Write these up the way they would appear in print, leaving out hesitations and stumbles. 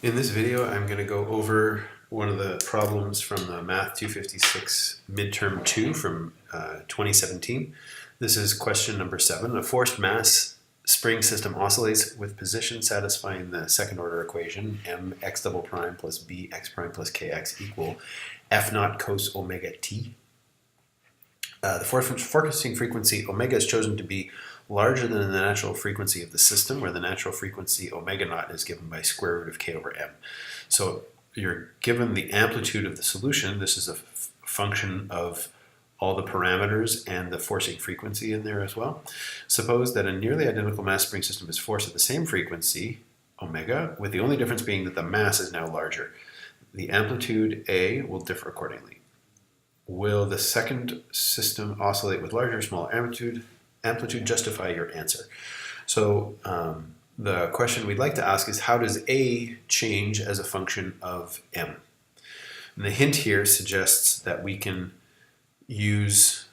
In this video, I'm going to go over one of the problems from the Math 256 Midterm 2 from 2017. This is question number 7. A forced mass spring system oscillates with position satisfying the second order equation mx double prime plus bx prime plus kx equal f naught cos omega t. The forcing frequency omega is chosen to be larger than the natural frequency of the system, where the natural frequency omega naught is given by square root of k over m. So you're given the amplitude of the solution. This is a function of all the parameters and the forcing frequency in there as well. Suppose that a nearly identical mass spring system is forced at the same frequency, omega, with the only difference being that the mass is now larger. The amplitude A will differ accordingly. Will the second system oscillate with larger or smaller amplitude justify your answer? So the question we'd like to ask is, how does A change as a function of M? And the hint here suggests that we can use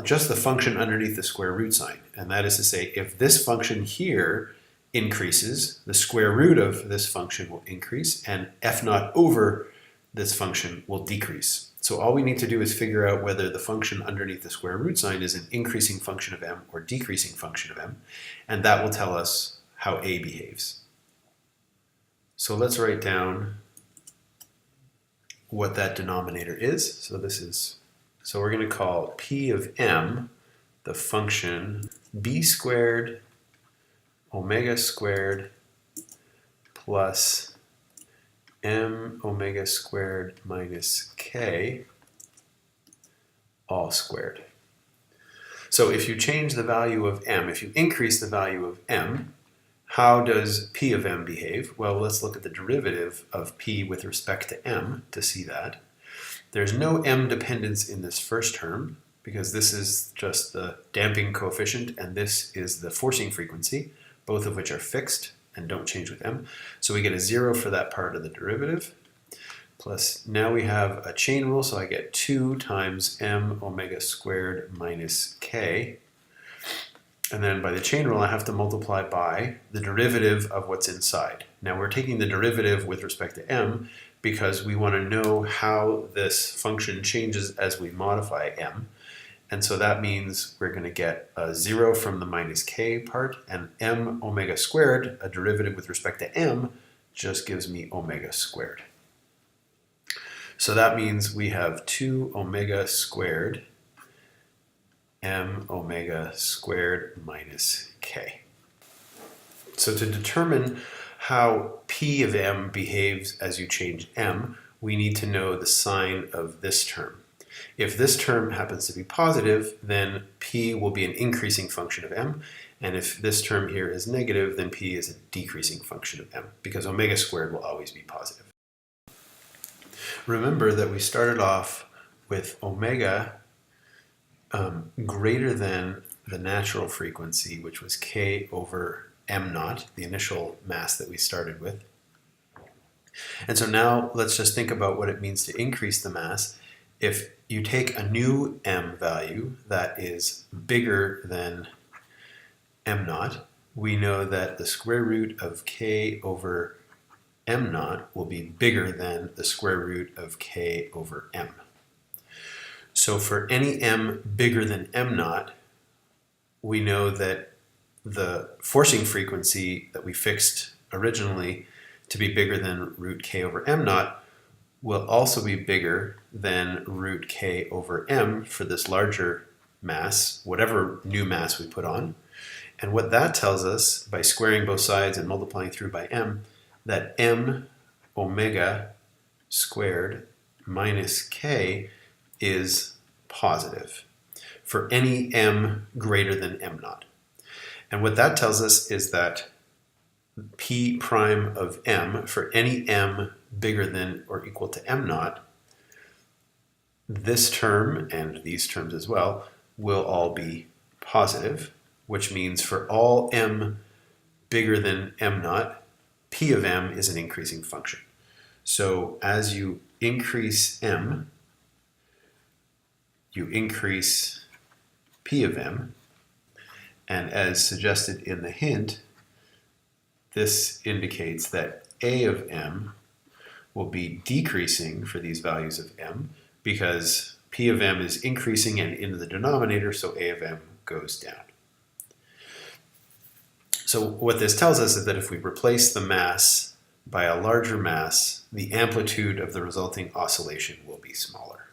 just the function underneath the square root sign. And that is to say, if this function here increases, the square root of this function will increase, and f naught over this function will decrease. So all we need to do is figure out whether the function underneath the square root sign is an increasing function of m or decreasing function of m, and that will tell us how A behaves. So let's write down what that denominator is. So we're going to call P of m the function b squared omega squared plus m omega squared minus k all squared. So if you change the value of m, if you increase the value of m, how does P of m behave? Well, let's look at the derivative of P with respect to m to see that. There's no m dependence in this first term because this is just the damping coefficient and this is the forcing frequency, both of which are fixed and don't change with m. So we get a 0 for that part of the derivative. Plus now we have a chain rule, so I get 2 times m omega squared minus k. And then by the chain rule, I have to multiply by the derivative of what's inside. Now we're taking the derivative with respect to m because we want to know how this function changes as we modify m. And so that means we're going to get a 0 from the minus k part, and m omega squared, a derivative with respect to m, just gives me omega squared. So that means we have 2 omega squared m omega squared minus k. So to determine how P of m behaves as you change m, we need to know the sign of this term. If this term happens to be positive, then P will be an increasing function of m, and if this term here is negative, then P is a decreasing function of m, because omega squared will always be positive. Remember that we started off with omega greater than the natural frequency, which was k over m naught, the initial mass that we started with. And so now let's just think about what it means to increase the mass. If you take a new m value that is bigger than m naught, we know that the square root of k over m naught will be bigger than the square root of k over m. So for any m bigger than m naught, we know that the forcing frequency that we fixed originally to be bigger than root k over m naught will also be bigger than root k over m for this larger mass, whatever new mass we put on. And what that tells us, by squaring both sides and multiplying through by m, that m omega squared minus k is positive for any m greater than m naught. And what that tells us is that P prime of m for any m bigger than or equal to m naught, this term and these terms as well will all be positive, which means for all m bigger than m naught, P of m is an increasing function. So as you increase m, you increase P of m, and as suggested in the hint, this indicates that A of m will be decreasing for these values of m because P of m is increasing and in the denominator, so A of m goes down. So what this tells us is that if we replace the mass by a larger mass, the amplitude of the resulting oscillation will be smaller.